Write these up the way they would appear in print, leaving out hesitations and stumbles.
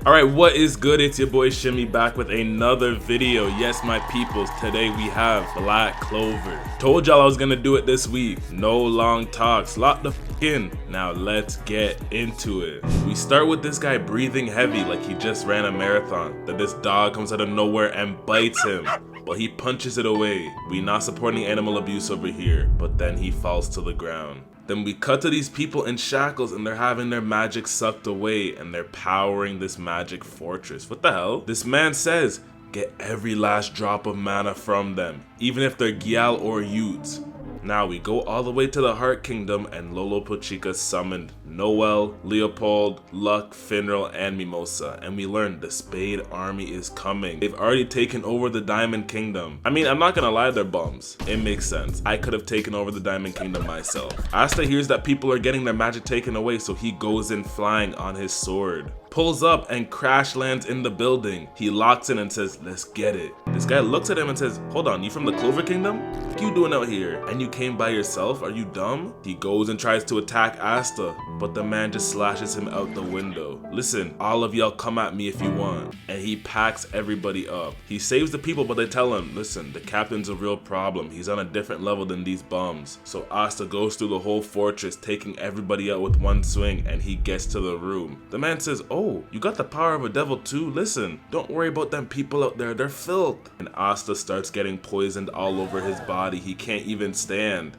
Alright, what is good? It's your boy Shimmy back with another video. Yes, my peoples, today we have Black Clover. Told y'all I was gonna do it this week. No long talks, lock the f in. Now let's get into it. We start with this guy breathing heavy like he just ran a marathon. Then this dog comes out of nowhere and bites him. But he punches it away. We not supporting animal abuse over here, but then he falls to the ground. Then we cut to these people in shackles and they're having their magic sucked away and they're powering this magic fortress. What the hell? This man says, get every last drop of mana from them, even if they're Gyal or Utes. Now we go all the way to the Heart Kingdom and Lolo Pochica summoned Noel, Leopold, Luck, Finral, and Mimosa, and we learn the Spade army is coming. They've already taken over the Diamond Kingdom. I mean, I'm not gonna lie, they're bums. It makes sense. I could have taken over the Diamond Kingdom myself. Asta hears that people are getting their magic taken away, so he goes in flying on his sword. Pulls up and crash lands in the building. He locks in and says, let's get it. This guy looks at him and says, hold on, you from the Clover Kingdom? What you doing out here? And you came by yourself? Are you dumb? He goes and tries to attack Asta, but the man just slashes him out the window. Listen, all of y'all come at me if you want. And he packs everybody up. He saves the people, but they tell him, listen, the captain's a real problem. He's on a different level than these bums. So Asta goes through the whole fortress, taking everybody out with one swing, and he gets to the room. The man says, oh, you got the power of a devil too? Listen, don't worry about them people out there, they're filth. And Asta starts getting poisoned all over his body. He can't even stand.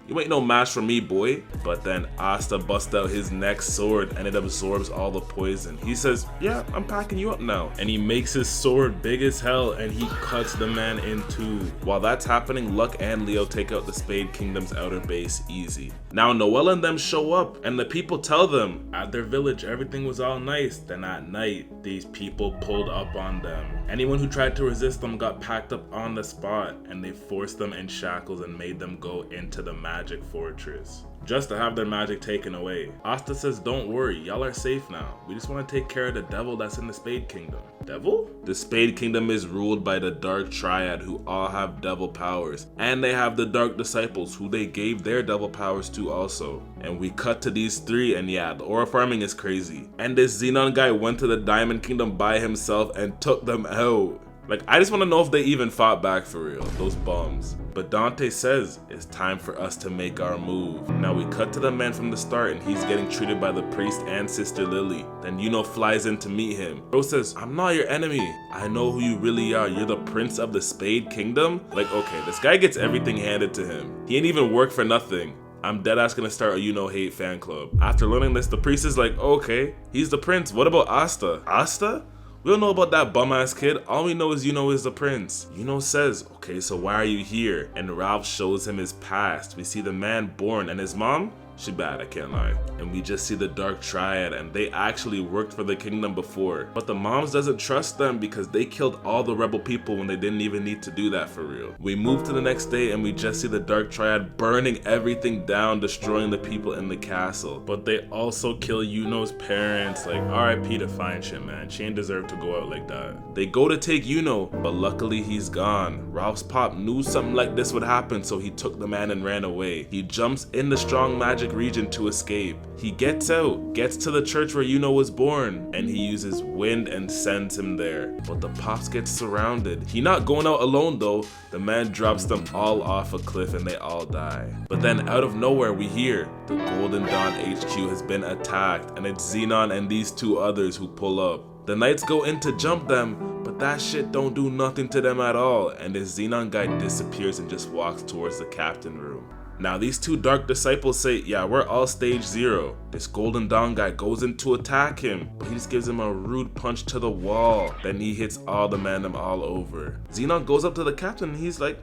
You ain't no match for me, boy. But then Asta busts out his next sword and it absorbs all the poison. He says, yeah, I'm packing you up now. And he makes his sword big as hell and he cuts the man in two. While that's happening, Luck and Leo take out the Spade Kingdom's outer base easy. Now Noelle and them show up and the people tell them at their village everything was all nice. Then at night, these people pulled up on them. Anyone who tried to resist them got packed up on the spot and they forced them in shackles and made them go into the magic fortress just to have their magic taken away. Asta says, don't worry, y'all are safe now. We just want to take care of the devil that's in the Spade Kingdom. Devil? The Spade Kingdom is ruled by the Dark Triad, who all have devil powers. And they have the Dark Disciples, who they gave their devil powers to also. And we cut to these three, and yeah, the aura farming is crazy. And this Xenon guy went to the Diamond Kingdom by himself and took them out. Like, I just want to know if they even fought back for real, those bums. But Dante says, it's time for us to make our move. Now we cut to the man from the start and he's getting treated by the priest and Sister Lily. Then Yuno flies in to meet him. Bro says, I'm not your enemy. I know who you really are. You're the prince of the Spade Kingdom? Like, okay, this guy gets everything handed to him. He ain't even work for nothing. I'm deadass gonna start a Yuno hate fan club. After learning this, the priest is like, okay, he's the prince. What about Asta? Asta? We don't know about that bum-ass kid. All we know is Yuno is the prince. Yuno says, okay, so why are you here? And Ralph shows him his past. We see the man born and his mom, she bad, I can't lie. And we just see the Dark Triad and they actually worked for the kingdom before. But the moms doesn't trust them because they killed all the rebel people when they didn't even need to do that for real. We move to the next day and we just see the Dark Triad burning everything down, destroying the people in the castle. But they also kill Yuno's parents. Like, RIP to fine shit, man. She ain't deserve to go out like that. They go to take Yuno, but luckily he's gone. Ralph's pop knew something like this would happen, so he took the man and ran away. He jumps in the strong magic region to escape. He gets out, gets to the church where Yuno was born, and he uses wind and sends him there. But the pops get surrounded. He not going out alone though. The man drops them all off a cliff and they all die. But then out of nowhere we hear the Golden Dawn HQ has been attacked and it's Xenon and these two others who pull up. The knights go in to jump them, but that shit don't do nothing to them at all, and this Xenon guy disappears and just walks towards the captain room. Now these two Dark Disciples say, yeah, we're all stage 0. This Golden Dawn guy goes in to attack him, but he just gives him a rude punch to the wall. Then he hits all the Mandem all over. Xenon goes up to the captain and he's like,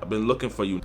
I've been looking for you.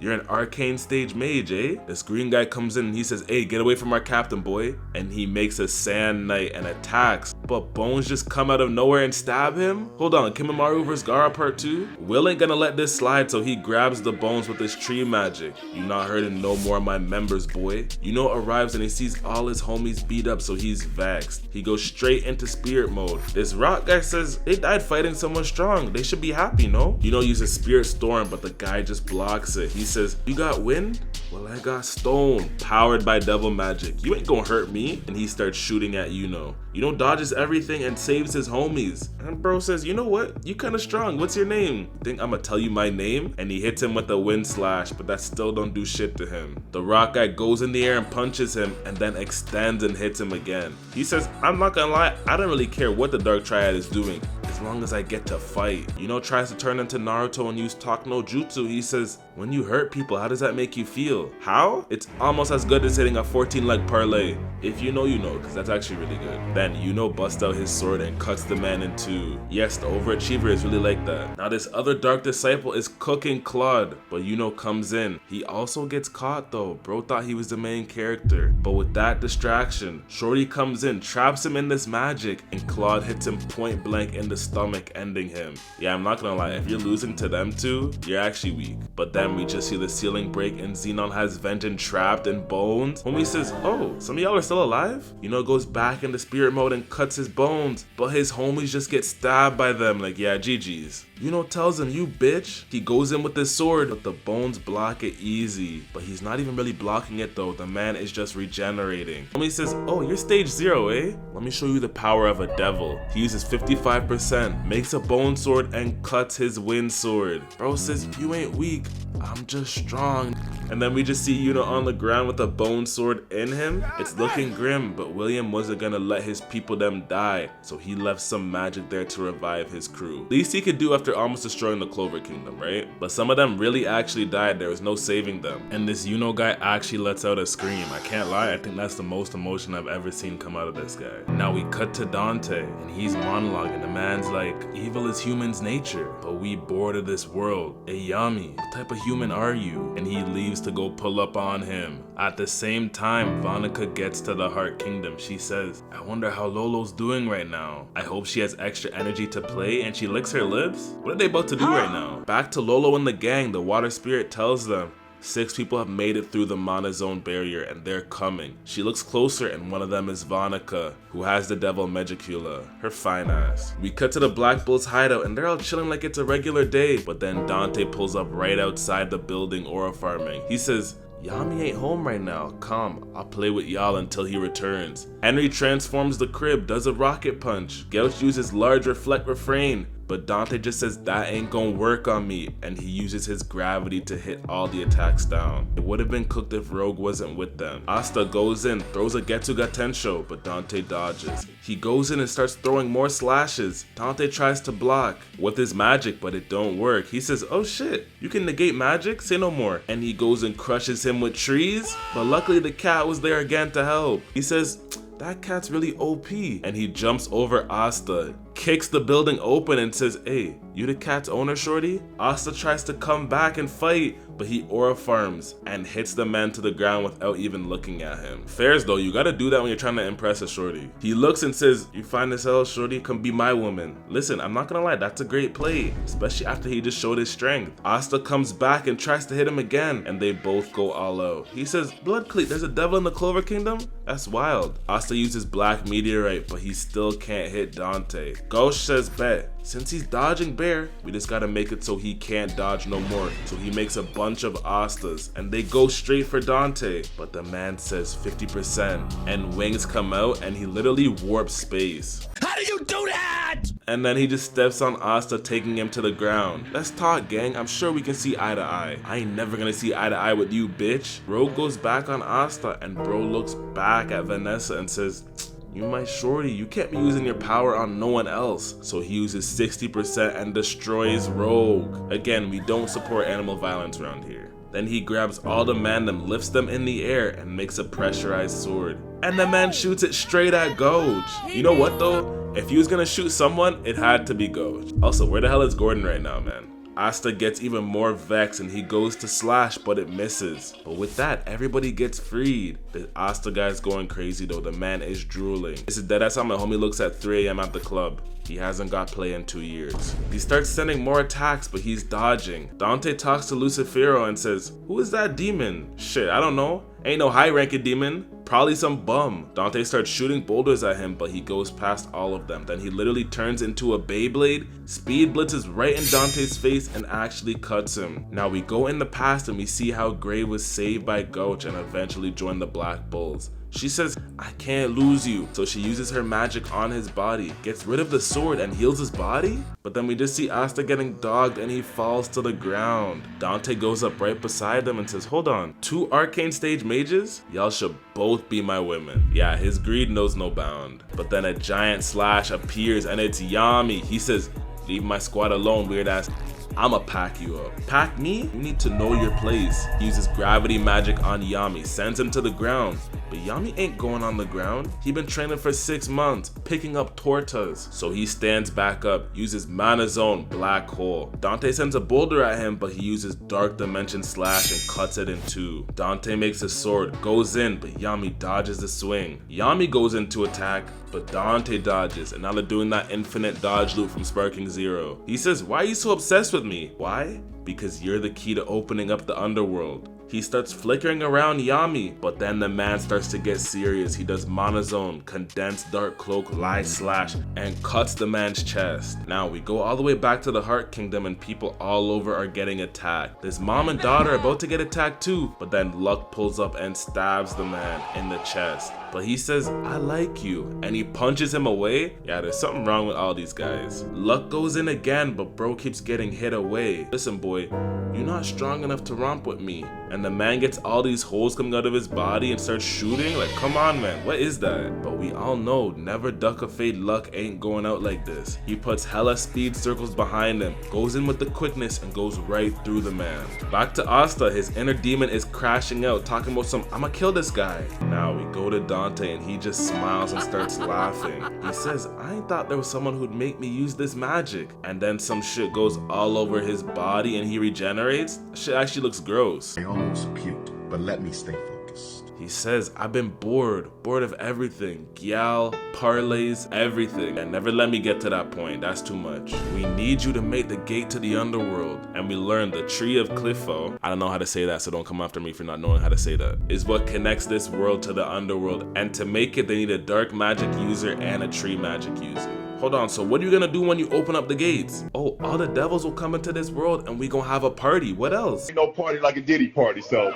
You're an arcane stage mage, eh? This green guy comes in and he says, hey, get away from our captain, boy. And he makes a sand knight and attacks. But bones just come out of nowhere and stab him? Hold on, Kimamaru vs. Gaara part 2? Will ain't gonna let this slide, so he grabs the bones with his tree magic. You not hurting no more of my members, boy. Yuno arrives and he sees all his homies beat up, so he's vexed. He goes straight into spirit mode. This rock guy says, they died fighting someone strong. They should be happy, no? Yuno uses spirit storm, but the guy just blocks it. He says, you got wind? well, I got stone, powered by devil magic. You ain't gonna hurt me. And he starts shooting at Yuno. Yuno dodges everything and saves his homies. And bro says, you know what? You kinda strong. What's your name? Think I'ma tell you my name? And he hits him with a wind slash, but that still don't do shit to him. The rock guy goes in the air and punches him and then extends and hits him again. He says, I'm not gonna lie, I don't really care what the dark triad is doing, as long as I get to fight. Yuno tries to turn into Naruto and use talk no jutsu. He says, when you hurt people, how does that make you feel? How? It's almost as good as hitting a 14-leg parlay. If you know, you know, because that's actually really good. Then Yuno busts out his sword and cuts the man in two. Yes, the overachiever is really like that. Now this other dark disciple is cooking Claude, but Yuno comes in. He also gets caught though. Bro thought he was the main character. But with that distraction, Shorty comes in, traps him in this magic, and Claude hits him point blank in the stomach, ending him. Yeah, I'm not gonna lie, if you're losing to them two, you're actually weak. But then we just see the ceiling break and Xenon has Vengeance trapped in bones. Homie says, oh, some of y'all are still alive? Yuno goes back into spirit mode and cuts his bones, but his homies just get stabbed by them. Like, yeah, GG's. Yuno tells him, you bitch. He goes in with his sword, but the bones block it easy. But he's not even really blocking it though. The man is just regenerating. Homie says, oh, you're stage 0, eh? Let me show you the power of a devil. He uses 55%, makes a bone sword, and cuts his wind sword. Bro says, you ain't weak, I'm just strong. And then we just see Yuno on the ground with a bone sword in him. It's looking grim, but William wasn't gonna let his people them die, so he left some magic there to revive his crew. Least he could do after almost destroying the Clover Kingdom, right? But some of them really actually died. There was no saving them. And this Yuno guy actually lets out a scream. I can't lie, I think that's the most emotion I've ever seen come out of this guy. Now we cut to Dante, and he's monologuing. The man's like, evil is human's nature, but we bored of this world. Hey Yami, what type of human are you? And he leaves to go pull up on him. At the same time, Vanica gets to the Heart Kingdom. She says, I wonder how Lolo's doing right now. I hope she has extra energy to play, and she licks her lips. What are they about to do right now? Back to Lolo and the gang, the water spirit tells them 6 people have made it through the mana zone barrier and they're coming. She looks closer and one of them is Vanica, who has the devil Magicula, her fine ass. We cut to the Black Bulls hideout and they're all chilling like it's a regular day, but then Dante pulls up right outside the building aura farming. He says, Yami ain't home right now, come, I'll play with y'all until he returns. Henry transforms the crib, does a rocket punch. Gouch uses large reflect refrain, but Dante just says that ain't gonna work on me, and he uses his gravity to hit all the attacks down. It would have been cooked if Rogue wasn't with them. Asta goes in, throws a Getsuga Tensho, but Dante dodges. He goes in and starts throwing more slashes. Dante tries to block with his magic, but it don't work. He says, oh shit, you can negate magic? Say no more. And he goes and crushes him with trees, but luckily the cat was there again to help. He says, that cat's really OP. And he jumps over Asta, kicks the building open and says, hey, you the cat's owner, shorty? Asta tries to come back and fight, but he aura farms and hits the man to the ground without even looking at him. Fairs though, you gotta do that when you're trying to impress a shorty. He looks and says, you fine as hell, shorty, come be my woman. Listen, I'm not gonna lie, that's a great play, especially after he just showed his strength. Asta comes back and tries to hit him again, and they both go all out. He says, Blood Cleat, there's a devil in the Clover Kingdom? That's wild. Asta uses Black Meteorite, but he still can't hit Dante. Ghost says, bet. Since he's dodging Bear, we just gotta make it so he can't dodge no more. So he makes a bunch of Astas, and they go straight for Dante. But the man says 50%, and wings come out, and he literally warps space. How do you do that? And then he just steps on Asta, taking him to the ground. Let's talk, gang. I'm sure we can see eye to eye. I ain't never gonna see eye to eye with you, bitch. Rogue goes back on Asta, and bro looks back at Vanessa and says, you my shorty, you can't be using your power on no one else. So he uses 60% and destroys Rogue. Again, we don't support animal violence around here. Then he grabs all the mandem, lifts them in the air, and makes a pressurized sword. And the man shoots it straight at Gouge. You know what though? If he was gonna shoot someone, it had to be Gouge. Also, where the hell is Gordon right now, man? Asta gets even more vexed and he goes to slash, but it misses. But with that, everybody gets freed. The Asta guy's going crazy though, the man is drooling. This is deadass how my homie looks at 3 AM at the club. He hasn't got play in 2 years. He starts sending more attacks, but he's dodging. Dante talks to Lucifero and says, "Who is that demon?" "Shit, I don't know. Ain't no high-ranking demon. Probably some bum." Dante starts shooting boulders at him, but he goes past all of them. Then he literally turns into a Beyblade, speed blitzes right in Dante's face, and actually cuts him. Now we go in the past and we see how Gray was saved by Gouch and eventually joined the Black Bulls. She says, "I can't lose you." So she uses her magic on his body, gets rid of the sword and heals his body? But then we just see Asta getting dogged and he falls to the ground. Dante goes up right beside them and says, "Hold on, 2 arcane stage mages? Y'all should both be my women." Yeah, his greed knows no bound. But then a giant slash appears and it's Yami. He says, "Leave my squad alone, weird ass. I'ma pack you up." "Pack me? You need to know your place." He uses gravity magic on Yami, sends him to the ground. But Yami ain't going on the ground. He been training for 6 months, picking up tortas. So he stands back up, uses Mana Zone, Black Hole. Dante sends a boulder at him, but he uses Dark Dimension Slash and cuts it in 2. Dante makes a sword, goes in, but Yami dodges the swing. Yami goes in to attack, but Dante dodges, and now they're doing that infinite dodge loop from Sparking Zero. He says, "Why are you so obsessed with me?" "Why? Because you're the key to opening up the underworld." He starts flickering around Yami, but then the man starts to get serious. He does Mana Zone, Condensed Dark Cloak, Light Slash, and cuts the man's chest. Now we go all the way back to the Heart Kingdom and people all over are getting attacked. This mom and daughter are about to get attacked too, but then Luck pulls up and stabs the man in the chest. But he says, "I like you," and he punches him away. Yeah, there's something wrong with all these guys. Luck goes in again, but bro keeps getting hit away. "Listen boy, you're not strong enough to romp with me." And the man gets all these holes coming out of his body and starts shooting. Like, come on man, what is that? But we all know, never duck a fade. Luck ain't going out like this. He puts hella speed circles behind him, goes in with the quickness and goes right through the man. Back to Asta, his inner demon is crashing out, talking about some, "I'ma kill this guy." Now we go to Dante and he just smiles and starts laughing. He says, "I ain't thought there was someone who'd make me use this magic." And then some shit goes all over his body and he regenerates. Shit actually looks gross. I almost puked, but let me stay focused. He says, "I've been bored of everything. Gyal, parlays, everything. And never let me get to that point, that's too much. We need you to make the gate to the underworld." And we learn the tree of Cliffo, I don't know how to say that, so don't come after me for not knowing how to say that, is what connects this world to the underworld. And to make it, they need a dark magic user and a tree magic user. Hold on, so what are you gonna do when you open up the gates? "Oh, all the devils will come into this world and we gonna have a party. What else?" Ain't no party like a Diddy party, so.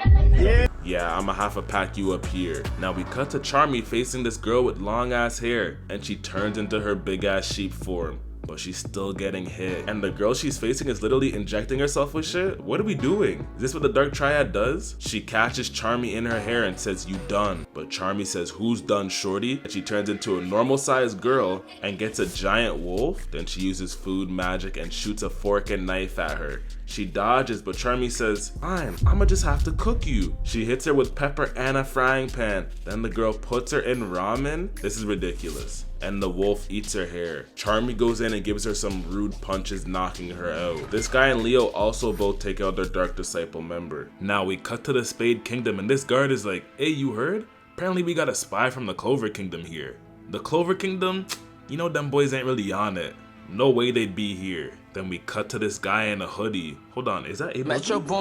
Yeah, I'ma have to pack you up here. Now we cut to Charmy facing this girl with long ass hair and she turns into her big ass sheep form. But she's still getting hit. And the girl she's facing is literally injecting herself with shit? What are we doing? Is this what the Dark Triad does? She catches Charmy in her hair and says, "You done." But Charmy says, "Who's done, shorty?" And she turns into a normal sized girl and gets a giant wolf. Then she uses food magic and shoots a fork and knife at her. She dodges, but Charmy says, "Fine, I'ma just have to cook you." She hits her with pepper and a frying pan. Then the girl puts her in ramen. This is ridiculous. And the wolf eats her hair. Charmy goes in and gives her some rude punches, knocking her out. This guy and Leo also both take out their Dark Disciple member. Now we cut to the Spadekingdom and this guard is like, "Hey, you heard? Apparently we got a spy from the Clover Kingdom here." The Clover Kingdom? You know them boys ain't really on it. No way they'd be here. Then we cut to this guy in a hoodie. Hold on, is that Abel?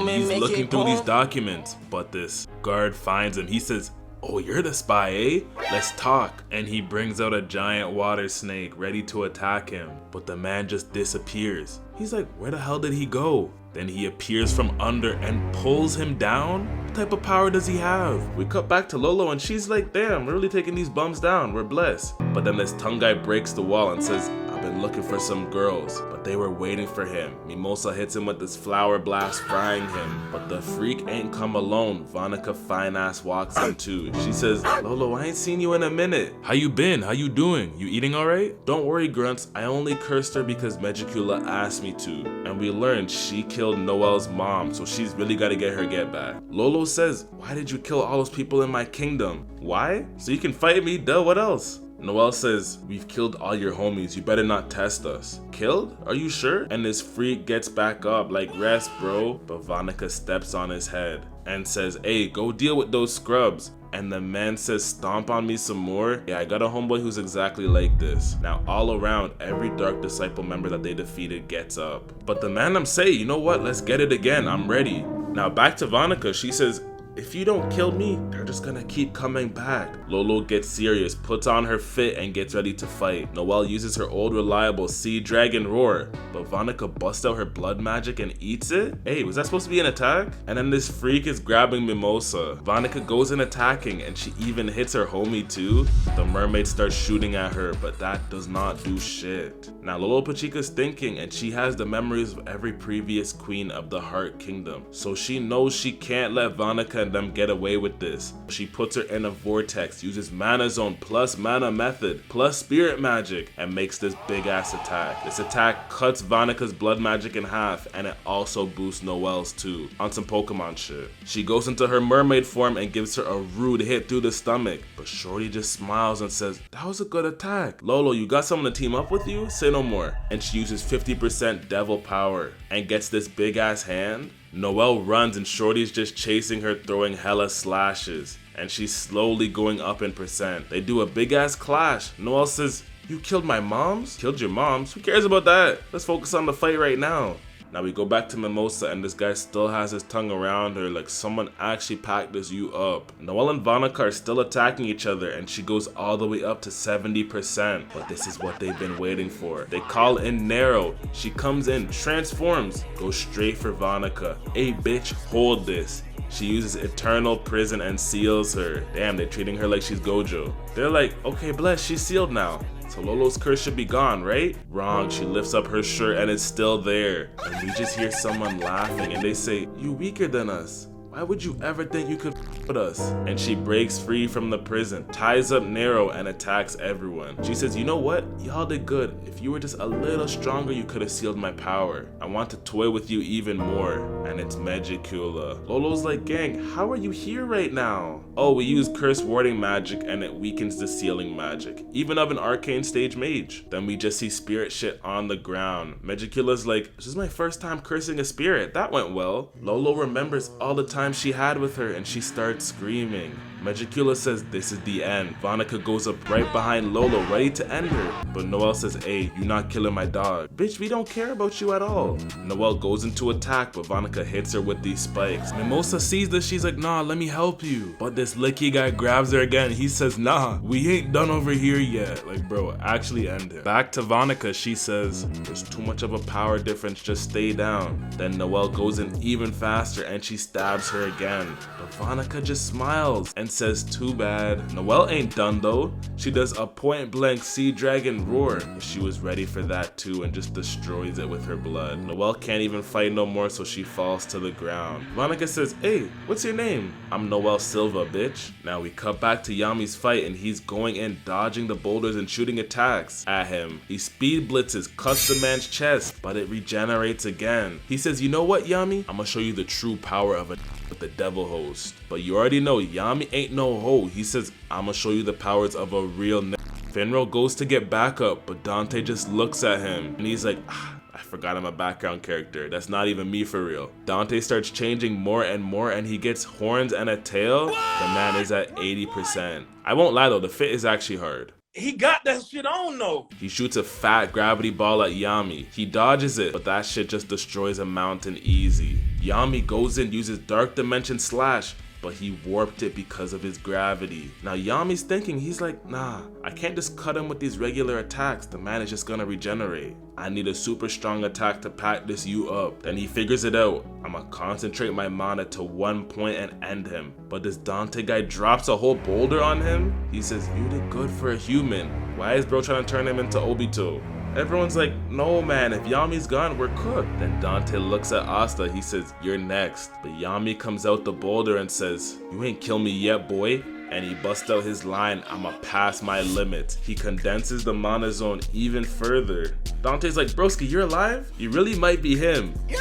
He's looking through these documents, but this guard finds him. He says, "Oh, you're the spy, eh? Let's talk." And he brings out a giant water snake ready to attack him. But the man just disappears. He's like, where the hell did he go? Then he appears from under and pulls him down? What type of power does he have? We cut back to Lolo and she's like, "Damn, we're really taking these bums down, we're blessed." But then this tongue guy breaks the wall and says, "I've been looking for some girls, but they were waiting for him." Mimosa hits him with this flower blast, frying him. But the freak ain't come alone. Vanica fine ass walks in too. She says, "Lolo, I ain't seen you in a minute. How you been? How you doing? You eating alright?" "Don't worry, Grunts. I only cursed her because Magicula asked me to." And we learned she killed Noel's mom, so she's really gotta get her get back. Lolo says, "Why did you kill all those people in my kingdom?" "Why? So you can fight me, duh, what else?" Noel says, "We've killed all your homies, you better not test us." "Killed? Are you sure?" And this freak gets back up like, "Rest, bro." But Vanica steps on his head and says, "Hey, go deal with those scrubs." And the man says, stomp on me some more. Yeah, I got a homeboy who's exactly like this. Now all around, every Dark Disciple member that they defeated gets up. But the Mandem say, you know what, let's get it again, I'm ready. Now back to Vanica, she says, if you don't kill me, they're just gonna keep coming back. Lolo gets serious, puts on her fit, and gets ready to fight. Noelle uses her old reliable Sea Dragon Roar, but Vanica busts out her blood magic and eats it? Hey, was that supposed to be an attack? And then this freak is grabbing Mimosa. Vanica goes in attacking, and she even hits her homie too. The mermaid starts shooting at her, but that does not do shit. Now Lolo Pachica's thinking, and she has the memories of every previous queen of the Heart Kingdom. So she knows she can't let Vanica and them get away with this. She puts her in a vortex, uses mana zone plus mana method plus spirit magic, and makes this big ass attack. This attack cuts Vanica's blood magic in half, and it also boosts Noelle's too, on some Pokemon shit. She goes into her mermaid form and gives her a rude hit through the stomach, but Shorty just smiles and says, that was a good attack. Lolo, you got someone to team up with you? Say no more. And she uses 50% devil power and gets this big ass hand. Noelle runs and Shorty's just chasing her, throwing hella slashes, and she's slowly going up in percent. They do a big ass clash. Noelle says, you killed my moms? Killed your moms? Who cares about that? Let's focus on the fight right now. Now we go back to Mimosa, and this guy still has his tongue around her like someone actually packed this you up. Noelle and Vanica are still attacking each other, and she goes all the way up to 70%. But this is what they've been waiting for. They call in Nero. She comes in, transforms, goes straight for Vanica. Hey bitch, hold this. She uses Eternal Prison and seals her. Damn, they're treating her like she's Gojo. They're like, okay, bless, she's sealed now. So Lolo's curse should be gone, right? Wrong, she lifts up her shirt and it's still there. And we just hear someone laughing and they say, you weaker than us. Why would you ever think you could with us? And she breaks free from the prison, ties up Nero, and attacks everyone. She says, you know what? Y'all did good. If you were just a little stronger, you could have sealed my power. I want to toy with you even more. And it's Magicula. Lolo's like, gang, how are you here right now? Oh, we use curse warding magic and it weakens the sealing magic, even of an arcane stage mage. Then we just see spirit shit on the ground. Magicula's like, this is my first time cursing a spirit. That went well. Lolo remembers all the time she had with her and she starts screaming. Magicula says this is the end. Vanica goes up right behind Lolo, ready to end her. But Noelle says, hey, you're not killing my dog. Bitch, we don't care about you at all. Noelle goes into attack, but Vanica hits her with these spikes. Mimosa sees this, she's like, nah, let me help you. But this licky guy grabs her again. He says, nah, we ain't done over here yet. Like, bro, actually end him. Back to Vanica, she says, there's too much of a power difference, just stay down. Then Noelle goes in even faster and she stabs her again. But Vanica just smiles and says, too bad. Noelle ain't done though. She does a point blank Sea Dragon Roar. She was ready for that too and just destroys it with her blood. Noelle can't even fight no more, so she falls to the ground. Vanica says, hey, what's your name? I'm Noelle Silva, bitch. Now we cut back to Yami's fight and he's going in, dodging the boulders and shooting attacks at him. He speed blitzes, cuts the man's chest, but it regenerates again. He says, you know what, Yami? I'm gonna show you the true power of a with the devil host. But you already know Yami ain't no hoe. He says, I'ma show you the powers of a real Finro goes to get backup, but Dante just looks at him and he's like, I forgot I'm a background character. That's not even me for real. Dante starts changing more and more and he gets horns and a tail. The man is at 80%. I won't lie though, the fit is actually hard. He got that shit on though. He shoots a fat gravity ball at Yami. He dodges it, but that shit just destroys a mountain easy. Yami goes in, uses Dark Dimension Slash, but he warped it because of his gravity. Now Yami's thinking, he's like, nah, I can't just cut him with these regular attacks. The man is just gonna regenerate. I need a super strong attack to pack this you up. Then he figures it out. I'ma concentrate my mana to one point and end him. But this Dante guy drops a whole boulder on him. He says, you did good for a human. Why is bro trying to turn him into Obito? Everyone's like, no man, if Yami's gone, we're cooked. Then Dante looks at Asta, he says, you're next. But Yami comes out the boulder and says, you ain't kill me yet, boy. And he busts out his line, I'ma pass my limit. He condenses the mana zone even further. Dante's like, broski, you're alive? You really might be him. Yeah,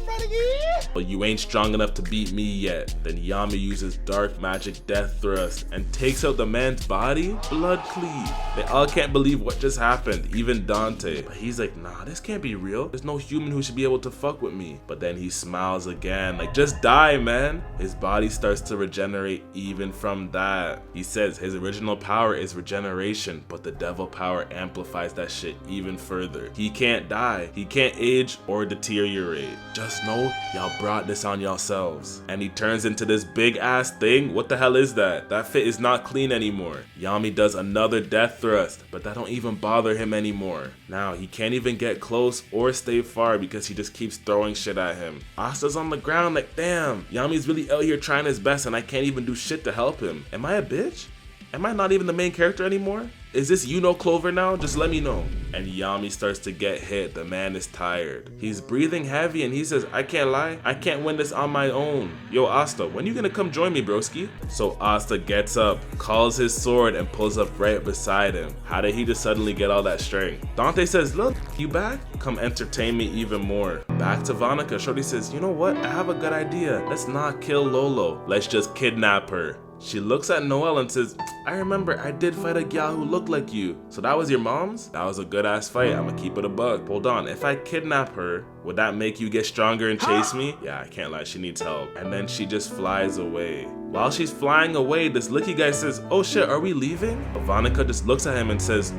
buddy. but you ain't strong enough to beat me yet. Then Yami uses dark magic death thrust and takes out the man's body. Blood cleave. They all can't believe what just happened, even Dante. But he's like, nah, this can't be real. There's no human who should be able to fuck with me. But then he smiles again, like, just die, man. His body starts to regenerate even from that. He says his original power is regeneration, but the devil power amplifies that shit even further. He can't die. He can't age or deteriorate. Just know y'all brought this on yourselves. And he turns into this big ass thing. What the hell is that? That fit is not clean anymore. Yami does another death thrust, but that don't even bother him anymore. Now he can't even get close or stay far because he just keeps throwing shit at him. Asta's on the ground like, damn, Yami's really out here trying his best and I can't even do shit to help him. Am I a bitch? Am I not even the main character anymore? Is this Yuno Clover now? Just let me know. And Yami starts to get hit. The man is tired. He's breathing heavy and he says, I can't lie. I can't win this on my own. Yo, Asta, when you gonna come join me, broski? So Asta gets up, calls his sword, and pulls up right beside him. How did he just suddenly get all that strength? Dante says, look, you back? Come entertain me even more. Back to Vanica. Shorty says, you know what? I have a good idea. Let's not kill Lolo. Let's just kidnap her. She looks at Noel and says, I remember I did fight a gal who looked like you. So that was your mom's? That was a good ass fight. I'ma keep it a buck. Hold on, if I kidnap her, would that make you get stronger and chase me? Yeah, I can't lie, she needs help. And then she just flies away. While she's flying away, this licky guy says, oh shit, are we leaving? But Vanica just looks at him and says,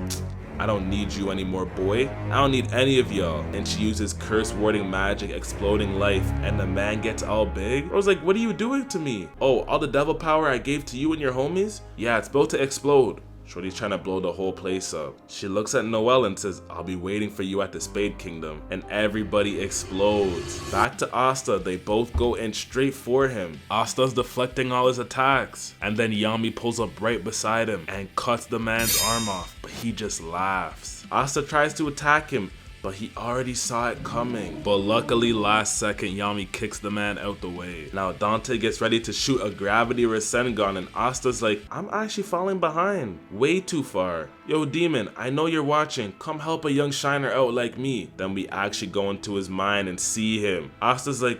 I don't need you anymore, boy. I don't need any of y'all. And she uses curse warding magic, exploding life, and the man gets all big. I was like, what are you doing to me? Oh, all the devil power I gave to you and your homies? Yeah, it's about to explode. Shorty's trying to blow the whole place up. She looks at Noel and says, I'll be waiting for you at the Spadekingdom. And everybody explodes. Back to Asta, they both go in straight for him. Asta's deflecting all his attacks. And then Yami pulls up right beside him and cuts the man's arm off, but he just laughs. Asta tries to attack him, but he already saw it coming. But luckily, last second, Yami kicks the man out the way. Now Dante gets ready to shoot a gravity Rasengan and Asta's like, I'm actually falling behind. Way too far. Yo, demon, I know you're watching. Come help a young shiner out like me. Then we actually go into his mind and see him. Asta's like,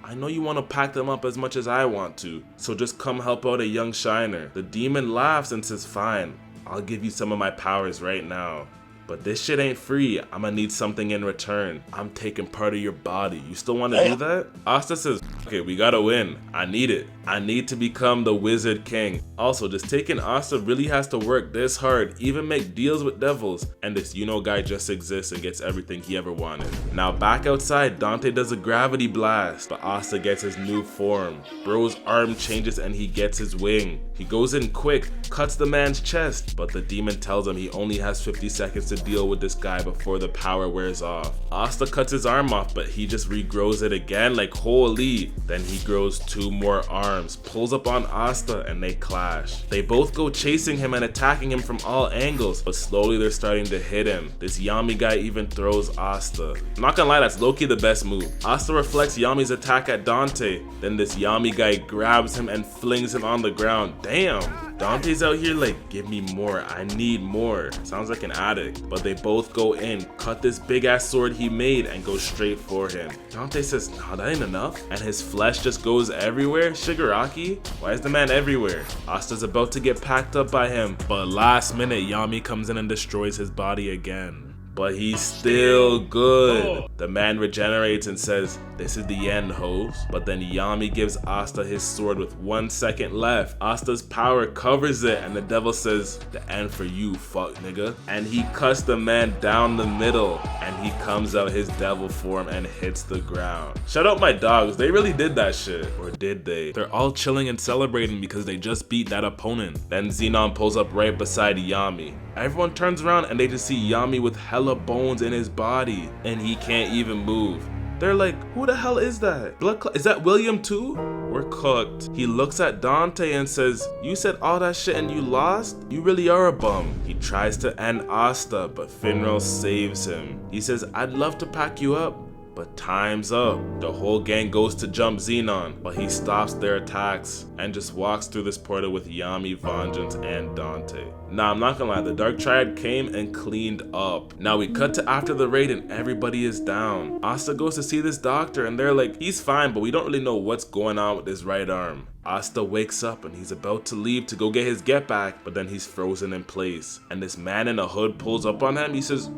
I know you want to pack them up as much as I want to, so just come help out a young shiner. The demon laughs and says, fine, I'll give you some of my powers right now. But this shit ain't free. I'ma need something in return. I'm taking part of your body. You still want to do that? Asta says, okay, we gotta win. I need it. I need to become the Wizard King. Also, just taking Asta really has to work this hard, even make deals with devils, and this Yuno guy just exists and gets everything he ever wanted. Now back outside, Dante does a gravity blast, but Asta gets his new form. Bro's arm changes and he gets his wing. He goes in quick, cuts the man's chest, but the demon tells him he only has 50 seconds to deal with this guy before the power wears off. Asta cuts his arm off, but he just regrows it again like holy. Then he grows 2 more arms, pulls up on Asta, and they clash. They both go chasing him and attacking him from all angles, but slowly they're starting to hit him. This Yami guy even throws Asta. I'm not gonna lie, that's low-key the best move. Asta reflects Yami's attack at Dante, then this Yami guy grabs him and flings him on the ground. Damn! Dante's out here like, give me more, I need more. Sounds like an addict. But they both go in, cut this big ass sword he made, and go straight for him. Dante says, nah, that ain't enough. And his flesh just goes everywhere? Shigaraki? Why is the man everywhere? Asta's about to get packed up by him, but last minute Yami comes in and destroys his body again. But he's still good. The man regenerates and says, this is the end, hoes. But then Yami gives Asta his sword with 1 second left. Asta's power covers it and the devil says, the end for you, fuck nigga. And he cuts the man down the middle and he comes out his devil form and hits the ground. Shout out my dogs, they really did that shit. Or did they? They're all chilling and celebrating because they just beat that opponent. Then Xenon pulls up right beside Yami. Everyone turns around and they just see Yami with hella bones in his body and he can't even move. They're like, who the hell is that? Is that William too? We're cooked. He looks at Dante and says, you said all that shit and you lost? You really are a bum. He tries to end Asta, but Finral saves him. He says, I'd love to pack you up, But time's up. The whole gang goes to jump Xenon, but he stops their attacks and just walks through this portal with Yami, Vengeance, and Dante. Now, I'm not gonna lie, the Dark Triad came and cleaned up. Now we cut to after the raid and everybody is down. Asta goes to see this doctor and they're like, he's fine, but we don't really know what's going on with his right arm. Asta wakes up and he's about to leave to go get his get back, but then he's frozen in place. And this man in a hood pulls up on him. He says,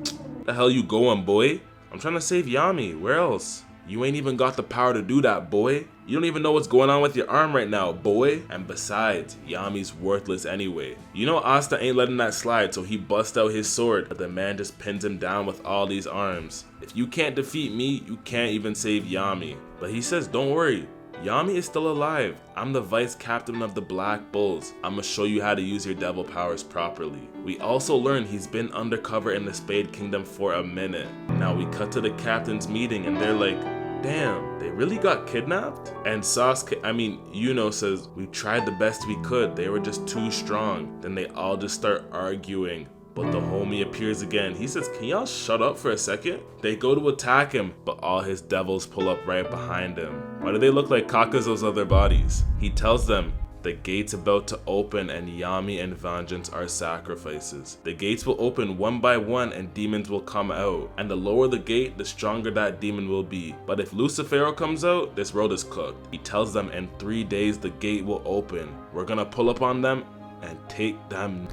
"The hell you going, boy? I'm trying to save Yami. Where else? You ain't even got the power to do that, boy. You don't even know what's going on with your arm right now, boy. And besides, Yami's worthless anyway." You know Asta ain't letting that slide, so he busts out his sword, but the man just pins him down with all these arms. If you can't defeat me, you can't even save Yami. But he says, don't worry. Yami is still alive. I'm the vice captain of the Black Bulls. I'ma show you how to use your devil powers properly. We also learn he's been undercover in the Spadekingdom for a minute. Now we cut to the captain's meeting and they're like, damn, they really got kidnapped? And Yuno says, we tried the best we could. They were just too strong. Then they all just start arguing. But the homie appears again. He says, can y'all shut up for a second? They go to attack him, but all his devils pull up right behind him. Why do they look like Kakazo's other bodies? He tells them, the gate's about to open and Yami and Vengeance are sacrifices. The gates will open one by one and demons will come out. And the lower the gate, the stronger that demon will be. But if Lucifero comes out, this world is cooked. He tells them in 3 days the gate will open. We're gonna pull up on them and take them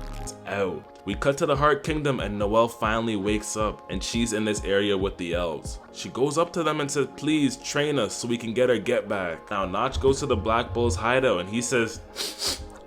out. We cut to the Heart Kingdom and Noelle finally wakes up and she's in this area with the elves. She goes up to them and says, please train us so we can get our get back. Now Notch goes to the Black Bull's hideout and he says,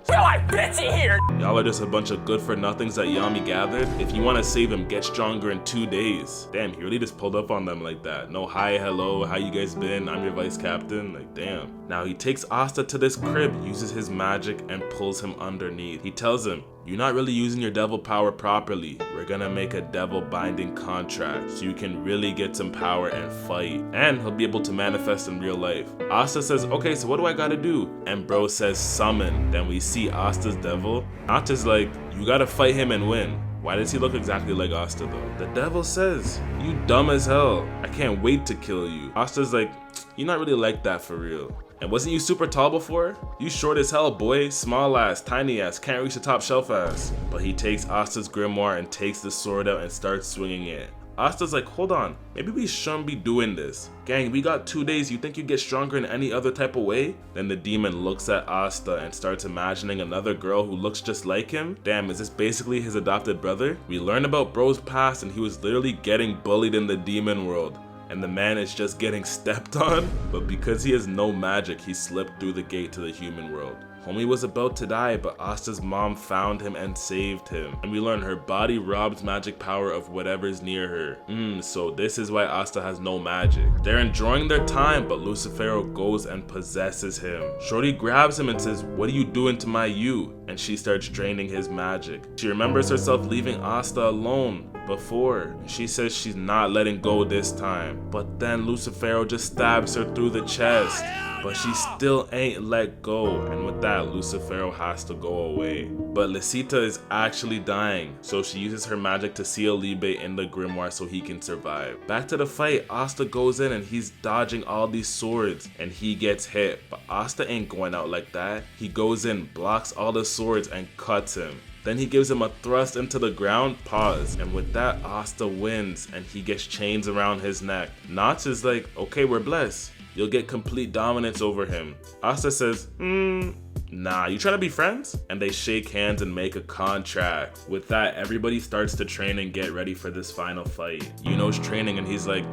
feel like bitch in here. Y'all are just a bunch of good for nothings that Yami gathered. If you want to save him, get stronger in 2 days. Damn, he really just pulled up on them like that. No hi, hello, how you guys been? I'm your vice captain. Like, damn. Now he takes Asta to this crib, uses his magic, and pulls him underneath. He tells him, you're not really using your devil power properly. We're gonna make a devil binding contract so you can really get some power and fight. And he'll be able to manifest in real life. Asta says, okay, so what do I gotta do? And bro says summon. Then we see Asta's devil. Not just like, you gotta fight him and win. Why does he look exactly like Asta though? The devil says, you dumb as hell. I can't wait to kill you. Asta's like, you're not really like that for real. And wasn't you super tall before? You short as hell, boy. Small ass, tiny ass, can't reach the top shelf ass. But he takes Asta's grimoire and takes the sword out and starts swinging it. Asta's like, hold on, maybe we shouldn't be doing this. Gang, we got 2 days, you think you get stronger in any other type of way? Then the demon looks at Asta and starts imagining another girl who looks just like him. Damn, is this basically his adopted brother? We learn about bro's past and he was literally getting bullied in the demon world. And the man is just getting stepped on, but because he has no magic, he slipped through the gate to the human world. Homie was about to die, but Asta's mom found him and saved him. And we learn her body robs magic power of whatever's near her. So this is why Asta has no magic. They're enjoying their time, but Lucifero goes and possesses him. Shorty grabs him and says, what are you doing to my you? And she starts draining his magic. She remembers herself leaving Asta alone before. She says she's not letting go this time. But then Lucifero just stabs her through the chest. But she still ain't let go, and with that, Lucifero has to go away. But Lisita is actually dying, so she uses her magic to seal Libe in the grimoire so he can survive. Back to the fight, Asta goes in and he's dodging all these swords, and he gets hit. But Asta ain't going out like that. He goes in, blocks all the swords, and cuts him. Then he gives him a thrust into the ground, pause, and with that, Asta wins, and he gets chains around his neck. Notch is like, okay, we're blessed. You'll get complete dominance over him. Asta says, nah, you trying to be friends? And they shake hands and make a contract. With that, everybody starts to train and get ready for this final fight. Yuno's training and he's like,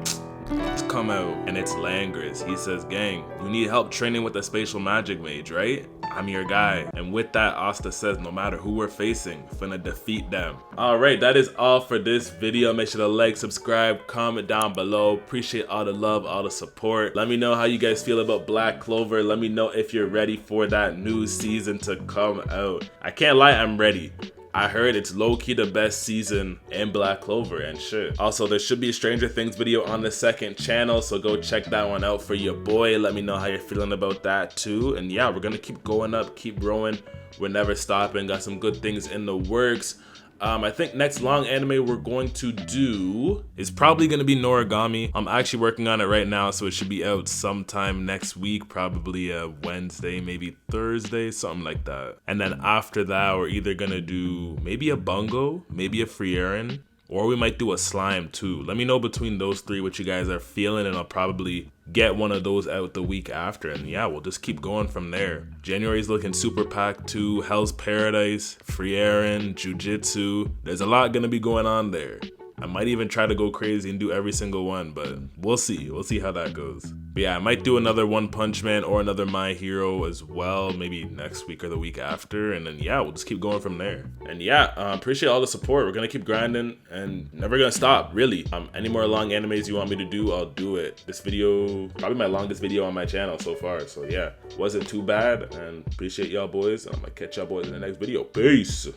let's come out. And it's Langris. He says, gang, you need help training with a spatial magic mage, right? I'm your guy. And with that, Asta says, no matter who we're facing, finna defeat them. Alright, that is all for this video. Make sure to like, subscribe, comment down below. Appreciate all the love, all the support. Let me know how you guys feel about Black Clover. Let me know if you're ready for that new season to come out. I can't lie, I'm ready. I heard it's low-key the best season in Black Clover and shit. Also, there should be a Stranger Things video on the second channel, so go check that one out for your boy. Let me know how you're feeling about that too. And yeah, we're gonna keep going up, keep growing. We're never stopping. Got some good things in the works. I think next long anime we're going to do is probably going to be Noragami. I'm actually working on it right now, so it should be out sometime next week, probably Wednesday, maybe Thursday, something like that. And then after that, we're either going to do maybe a Bungo, maybe a Frierin, or we might do a slime too. Let me know between those three what you guys are feeling, and I'll probably get one of those out the week after. And yeah, we'll just keep going from there. January's looking super packed too. Hell's Paradise, Frierin, Jujutsu. There's a lot gonna be going on there. I might even try to go crazy and do every single one, but we'll see. We'll see how that goes. But yeah, I might do another One Punch Man or another My Hero as well, maybe next week or the week after. And then yeah, we'll just keep going from there. And yeah, appreciate all the support. We're gonna keep grinding and never gonna stop, really. Any more long animes you want me to do, I'll do it. This video, probably my longest video on my channel so far. So yeah, wasn't too bad, and appreciate y'all boys. I'm gonna catch y'all boys in the next video. Peace.